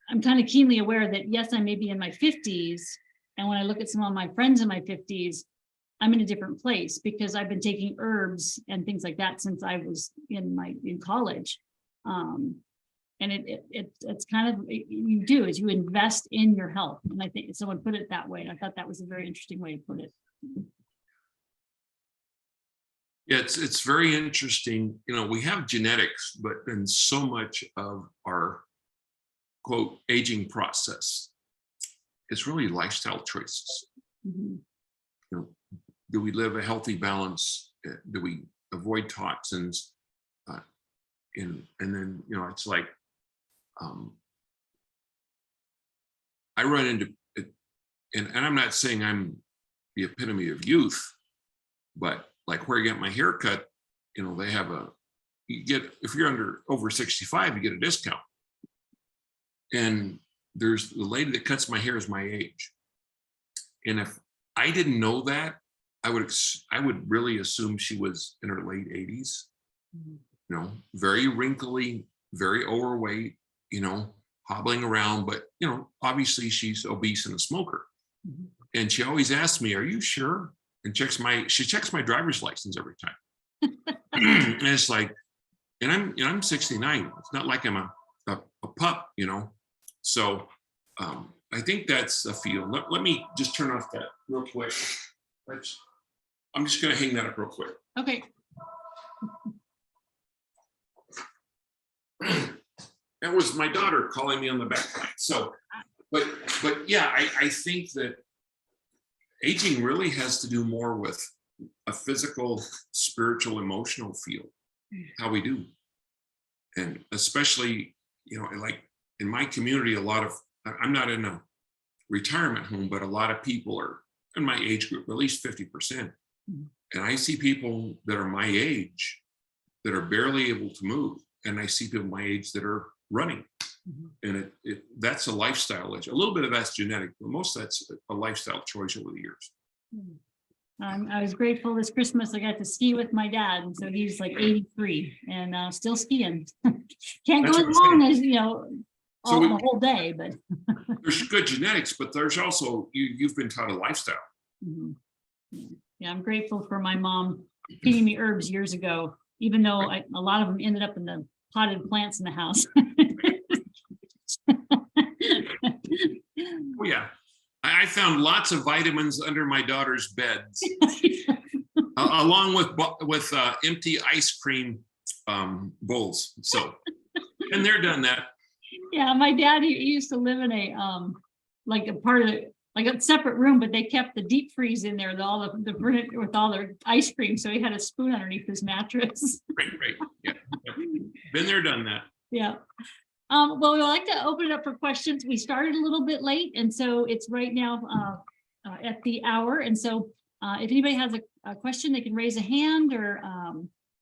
I'm kind of keenly aware that, yes, I may be in my 50s. And when I look at some of my friends in my 50s, I'm in a different place because I've been taking herbs and things like that since I was in college. And it's kind of, you do is you invest in your health. And I think someone put it that way. And I thought that was a very interesting way to put it. Yeah, it's very interesting. We have genetics, but then so much of our quote aging process is really lifestyle choices. Mm-hmm. Do we live a healthy balance? Do we avoid toxins? And then it's like I run into it, and I'm not saying I'm the epitome of youth, but like where I get my hair cut, they have if you're over 65, you get a discount. And there's the lady that cuts my hair is my age. And if I didn't know that, I would really assume she was in her late 80s, very wrinkly, very overweight, hobbling around, but obviously she's obese and a smoker. Mm-hmm. And she always asks me, "Are you sure?" And she checks my driver's license every time. And it's like, and I'm 69. It's not like I'm a pup, So I think that's a feel. Let me just turn off that real quick. I'm just going to hang that up real quick. Okay. That was my daughter calling me on the back. So, but yeah, I think that aging really has to do more with a physical, spiritual, emotional feel, how we do. And especially, like in my community, I'm not in a retirement home, but a lot of people are in my age group, at least 50%. And I see people that are my age that are barely able to move. And I see people my age that are running. And that's a lifestyle issue. A little bit of that's genetic, but most of that's a lifestyle choice over the years. I was grateful this Christmas I got to ski with my dad, and so he's like 83 and still skiing. Can't That's go as what I'm long saying. as So the whole day, but there's good genetics, but there's also you've been taught a lifestyle. Yeah, I'm grateful for my mom feeding me herbs years ago, even though a lot of them ended up in the potted plants in the house. Oh yeah, I found lots of vitamins under my daughter's beds, along with empty ice cream bowls. So, and they're done that. Yeah, my dad, he used to live in a like a part of it, like a separate room, but they kept the deep freeze in there with all with all their ice cream. So he had a spoon underneath his mattress. Right. Yeah. Been there, done that. Yeah. Well, we like to open it up for questions. We started a little bit late, and so it's right now at the hour. And so if anybody has a question, they can raise a hand, or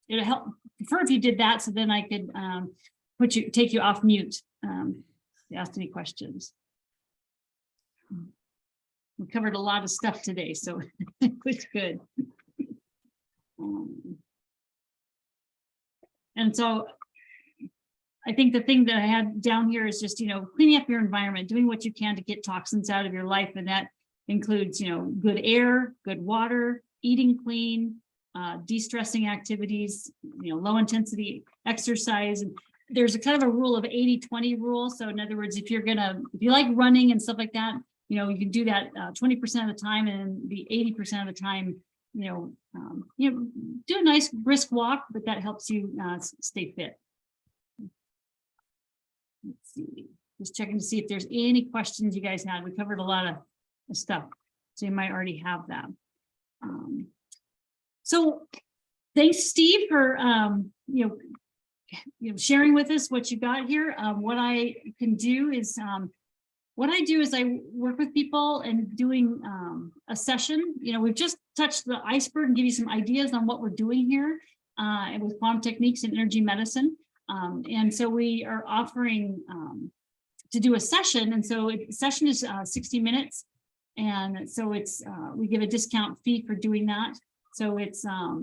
it'll help. Prefer if you did that, so then I could take you off mute to ask any questions. We covered a lot of stuff today, so it's good. And so I think the thing that I had down here is just, cleaning up your environment, doing what you can to get toxins out of your life. And that includes, good air, good water, eating clean, de-stressing activities, low intensity exercise. And there's a kind of a rule of 80-20 rule. So in other words, if you like running and stuff like that, you can do that 20% of the time, and the 80% of the time, do a nice brisk walk, but that helps you stay fit. Let's see, just checking to see if there's any questions you guys had. We covered a lot of stuff, so you might already have that. So thanks, Steve, for sharing with us what you got here. What I do is I work with people and doing a session. We've just touched the iceberg and give you some ideas on what we're doing here and with quantum techniques and energy medicine. And so we are offering to do a session. And so the session is 60 minutes. And so we give a discount fee for doing that. So it's, I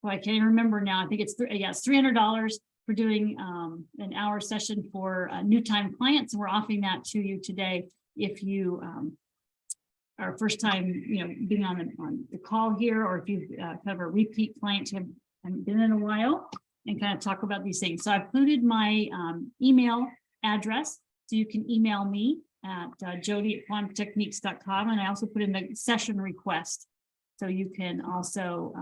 can't even remember now. I think it's $300 for doing an hour session for new time clients. And we're offering that to you today. If you are first time, being on the call here, or if you have a repeat client who haven't been in a while, and kind of talk about these things. So I've included my email address, so you can email me at jody@quantumtechniques.com. And I also put in the session request, so you can also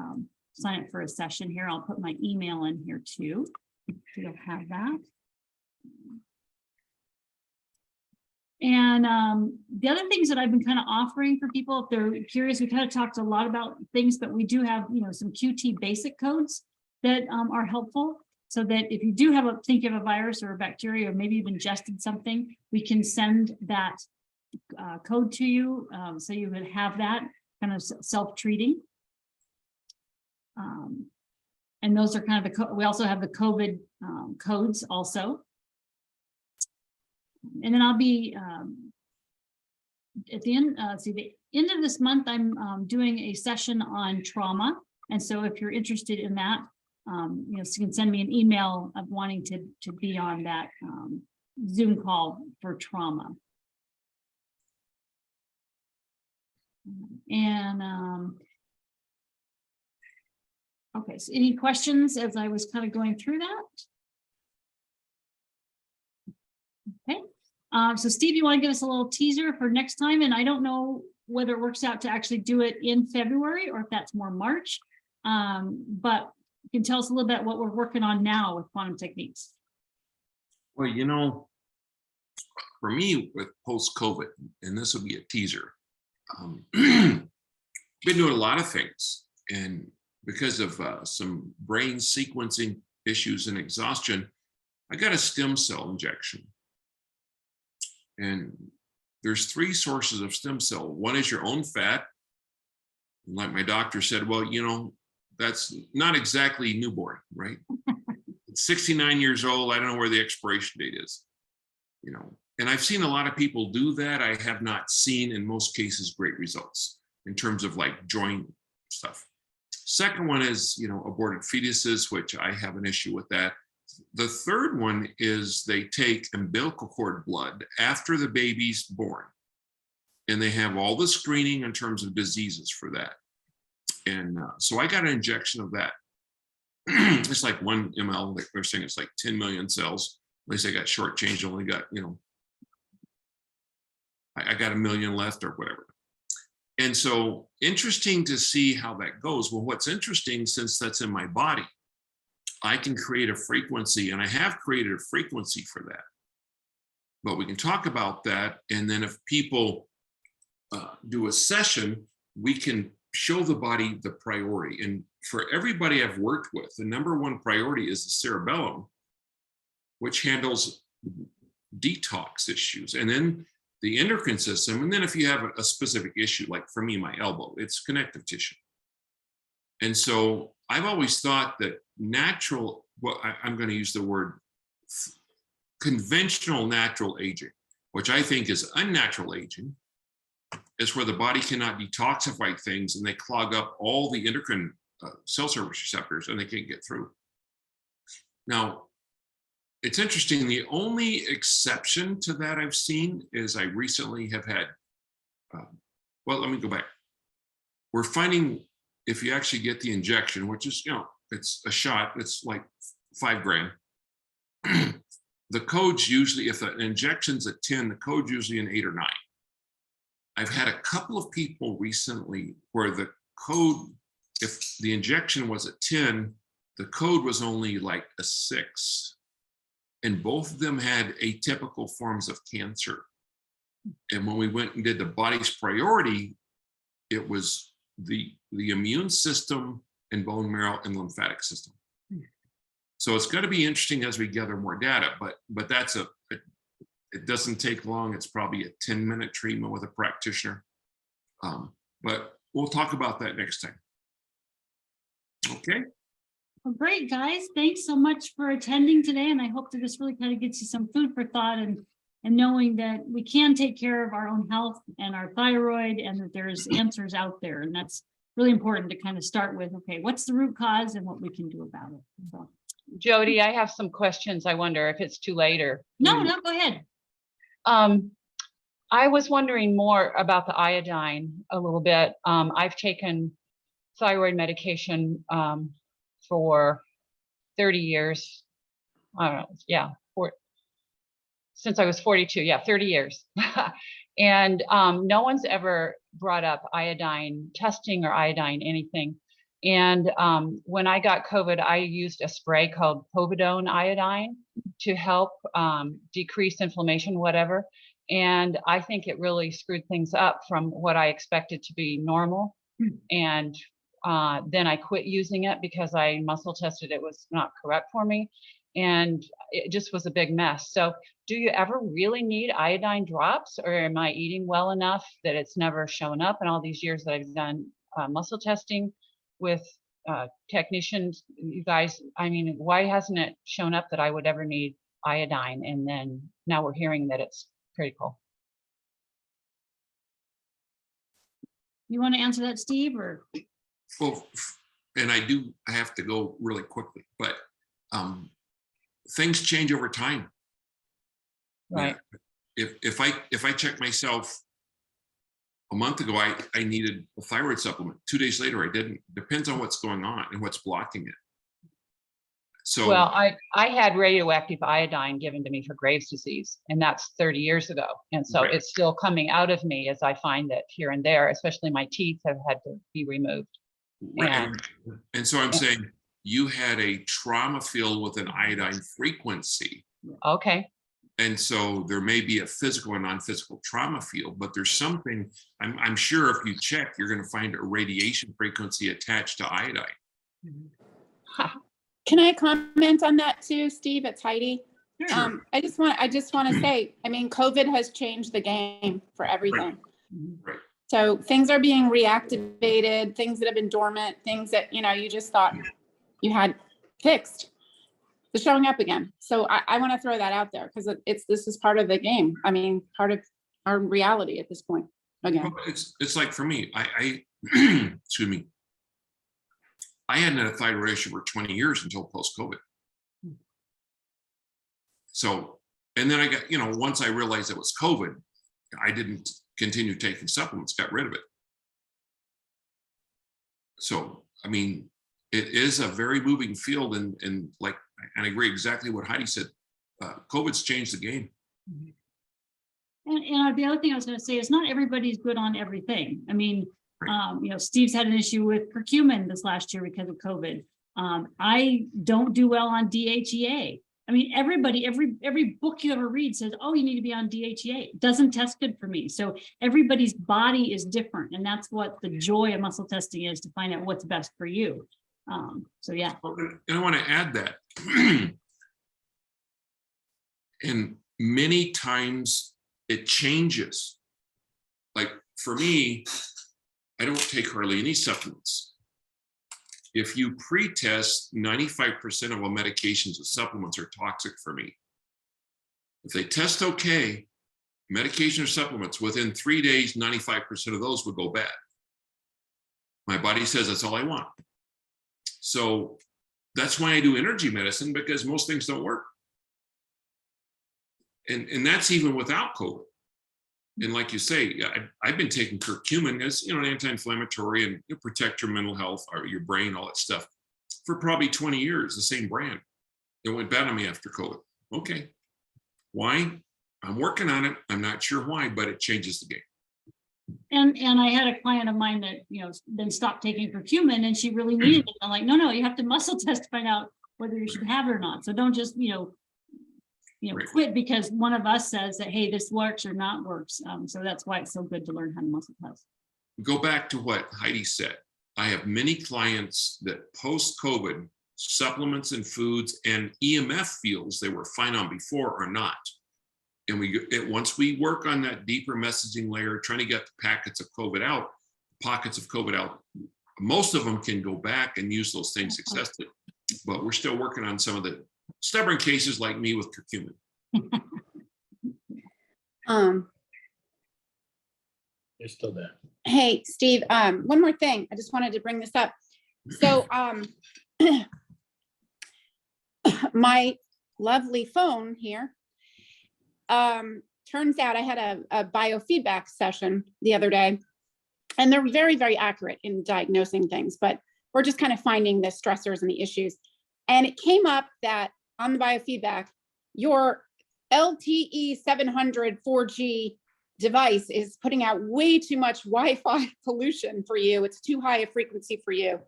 sign up for a session here. I'll put my email in here too, so you'll have that. And the other things that I've been kind of offering for people, if they're curious, we kind of talked a lot about things, but we do have, some QT basic codes that are helpful, so that if you do think you have a virus or a bacteria, or maybe you've ingested something, we can send that code to you, so you would have that kind of self-treating. And those are kind of we also have the COVID codes also. And then I'll be at the end, the end of this month, I'm doing a session on trauma. And so if you're interested in that, so you can send me an email of wanting to be on that Zoom call for trauma. And Okay, so any questions as I was kind of going through that? Okay, so Steve, you want to give us a little teaser for next time? And I don't know whether it works out to actually do it in February or if that's more March. But you can tell us a little bit what we're working on now with quantum techniques. Well, you know, for me with post-COVID, and this will be a teaser, been doing a lot of things, and because of some brain sequencing issues and exhaustion, I got a stem cell injection. And there's 3 sources of stem cell. One is your own fat. And like my doctor said, well, you know, that's not exactly newborn, right? It's 69 years old. I don't know where the expiration date is, you know. And I've seen a lot of people do that. I have not seen, in most cases, great results in terms of like joint stuff. Second one is, you know, aborted fetuses, which I have an issue with that. The third one is they take umbilical cord blood after the baby's born, and they have all the screening in terms of diseases for that. And so I got an injection of that. It's like 1 ml. Like they're saying it's like 10 million cells. At least I got shortchanged. Only got, you know, I got 1 million left or whatever. And so interesting to see how that goes. Well, what's interesting, since that's in my body, I can create a frequency, and I have created a frequency for that. But we can talk about that. And then if people do a session, we can show the body the priority. And for everybody I've worked with, the #1 priority is the cerebellum, which handles detox issues, and then the endocrine system. And then if you have a specific issue, like for me, my elbow, it's connective tissue. And so I've always thought that natural, well, I'm going to use the word conventional natural aging, which I think is unnatural aging, is where the body cannot detoxify things and they clog up all the endocrine cell surface receptors and they can't get through. Now, it's interesting. The only exception to that I've seen is I recently have had, well, let me go back. We're finding if you actually get the injection, which is, you know, it's a shot, it's like $5 grand. The code's usually, if an injection's at 10, the code's usually an 8 or 9. I've had a couple of people recently where the code, if the injection was at 10, the code was only like a 6. And both of them had atypical forms of cancer. And when we went and did the body's priority, it was the immune system and bone marrow and lymphatic system. So it's going to be interesting as we gather more data, but that's it doesn't take long. It's probably a 10-minute treatment with a practitioner. But we'll talk about that next time. Okay. Well, great, guys. Thanks so much for attending today. And I hope that this really kind of gets you some food for thought and knowing that we can take care of our own health and our thyroid, and that there's answers out there. And that's really important to kind of start with, okay, what's the root cause and what we can do about it. So. Jody, I have some questions. I wonder if it's too late or. No, go ahead. I was wondering more about the iodine a little bit. I've taken thyroid medication for 30 years. I don't know. Yeah. Since I was 42. Yeah. 30 years. And no one's ever brought up iodine testing or iodine anything. And when I got COVID, I used a spray called povidone iodine to help decrease inflammation, whatever. And I think it really screwed things up from what I expected to be normal. And then I quit using it because I muscle tested it was not correct for me. And it just was a big mess. So do you ever really need iodine drops, or am I eating well enough that it's never shown up in all these years that I've done muscle testing with technicians? You guys, I mean, why hasn't it shown up that I would ever need iodine? And then now we're hearing that it's critical. You want to answer that, Steve, or? Well, and I have to go really quickly, but things change over time. Right. Yeah. If I check myself a month ago, I needed a thyroid supplement. 2 days later, I didn't. Depends on what's going on and what's blocking it. So, Well, I had radioactive iodine given to me for Graves' disease, and that's 30 years ago. And so Right. it's still coming out of me as I find it here and there, especially my teeth have had to be removed. right. And so I'm Yeah. saying you had a trauma field with an iodine frequency. Okay. And so there may be a physical and non-physical trauma field, but there's something, I'm sure if you check, you're going to find a radiation frequency attached to iodine. Can I comment on that too, Steve? It's Heidi. Sure. I just want to say, I mean, COVID has changed the game for everything. Right. So things are being reactivated, things that have been dormant, things that, you just thought you had fixed. They're showing up again. So I want to throw that out there because this is part of the game. I mean, part of our reality at this point. Again, Well, it's like for me, I excuse me. I hadn't had a thyroid issue for 20 years until post-COVID. So, and then I got, once I realized it was COVID, I didn't continue taking supplements, got rid of it. So, I mean, it is a very moving field, and I agree exactly what Heidi said. COVID's changed the game. And the other thing I was going to say is not everybody's good on everything. I mean, Steve's had an issue with curcumin this last year because of COVID. I don't do well on DHEA. I mean, everybody, every book you ever read says, oh, you need to be on DHEA. It doesn't test good for me. So everybody's body is different. And that's what the joy of muscle testing is, to find out what's best for you. So yeah. And I want to add that. And many times it changes. Like for me, I don't take hardly any supplements. If you pre-test, 95% of all medications and supplements are toxic for me. If they test okay, medication or supplements, within 3 days, 95% of those would go bad. My body says that's all I want. So that's why I do energy medicine, because most things don't work. And that's even without COVID. And like you say, I've been taking curcumin as an anti-inflammatory and protect your mental health or your brain, all that stuff, for probably 20 years, the same brand. It went bad on me after COVID. Okay. Why? I'm working on it. I'm not sure why, but it changes the game. And I had a client of mine that, then stopped taking curcumin, and she really needed it. I'm like, no, you have to muscle test to find out whether you should have it or not. So don't just, Right. quit because one of us says that, hey, this works or not works. So that's why it's so good to learn how to muscle test. Go back to what Heidi said. I have many clients that post-COVID, supplements and foods and EMF fields they were fine on before are not. And once we work on that deeper messaging layer, trying to get the pockets of COVID out, most of them can go back and use those things successfully. But we're still working on some of the stubborn cases like me with curcumin. You're still there. hey, Steve, one more thing. I just wanted to bring this up. So my lovely phone here, turns out I had a biofeedback session the other day, and they're very, very accurate in diagnosing things, but we're just kind of finding the stressors and the issues. And it came up that on the biofeedback, your LTE 700 4G device is putting out way too much Wi-Fi pollution for you. It's too high a frequency for you.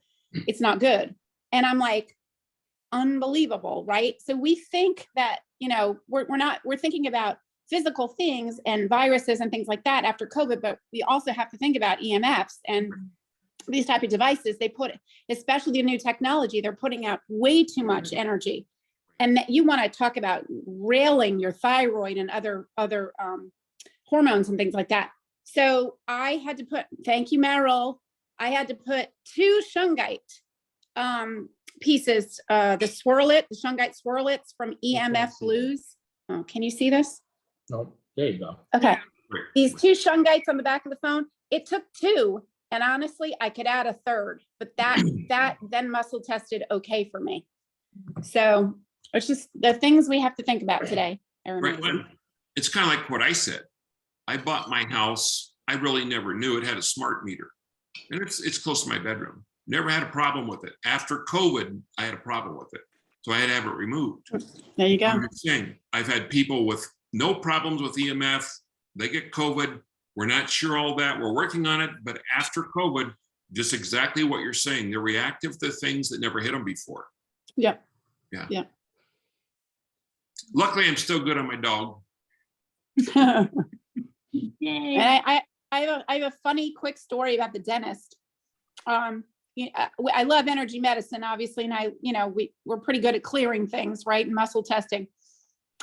It's not good. And I'm like, unbelievable, right? So we think that, we're thinking about physical things and viruses and things like that after COVID, but we also have to think about EMFs and these type of devices. They put, especially the new technology, they're putting out way too much energy. And that you want to talk about railing your thyroid and other hormones and things like that. So I had to put, thank you, Meryl. I had to put 2 shungite pieces, the shungite swirlets from EMF Blues. Oh, can you see this? No, there you go. Okay. These 2 shungites on the back of the phone. It took 2. And honestly, I could add a 3rd, but that then muscle tested okay for me. So it's just the things we have to think about today. Right. Well, it's kind of like what I said. I bought my house I really never knew. It had a smart meter, and it's close to my bedroom. Never had a problem with it. After COVID, I had a problem with it, so I had to have it removed. There you go. I'm just saying, I've had people with no problems with EMF. They get COVID. We're not sure all that. We're working on it, but after COVID, just exactly what you're saying. They're reactive to things that never hit them before. Yeah. Yeah. Yeah. Luckily, I'm still good on my dog. Yay. And I have a funny quick story about the dentist. I love energy medicine, obviously, and we're pretty good at clearing things, right? And muscle testing.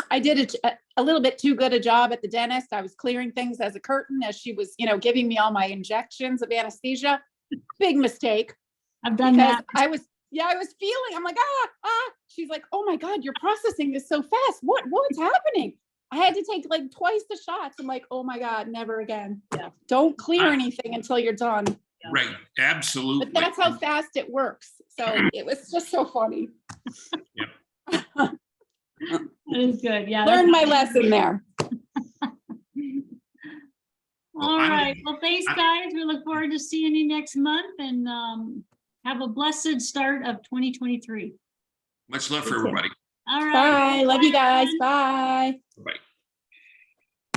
I did a little bit too good a job at the dentist. I was clearing things as a curtain as she was, giving me all my injections of anesthesia. Big mistake. I've done Because that. I was feeling, I'm like, she's like, oh my God, you're processing this so fast. What's happening? I had to take like twice the shots. I'm like, oh my God, never again. Yeah. Don't clear anything until you're done. Right, absolutely. But that's how fast it works. So it was just so funny. That is good. Yeah. Learned my lesson there. All right. Well, thanks, guys. We look forward to seeing you next month, and have a blessed start of 2023. Much love for everybody. All right. Bye. Love you guys. Bye. Bye.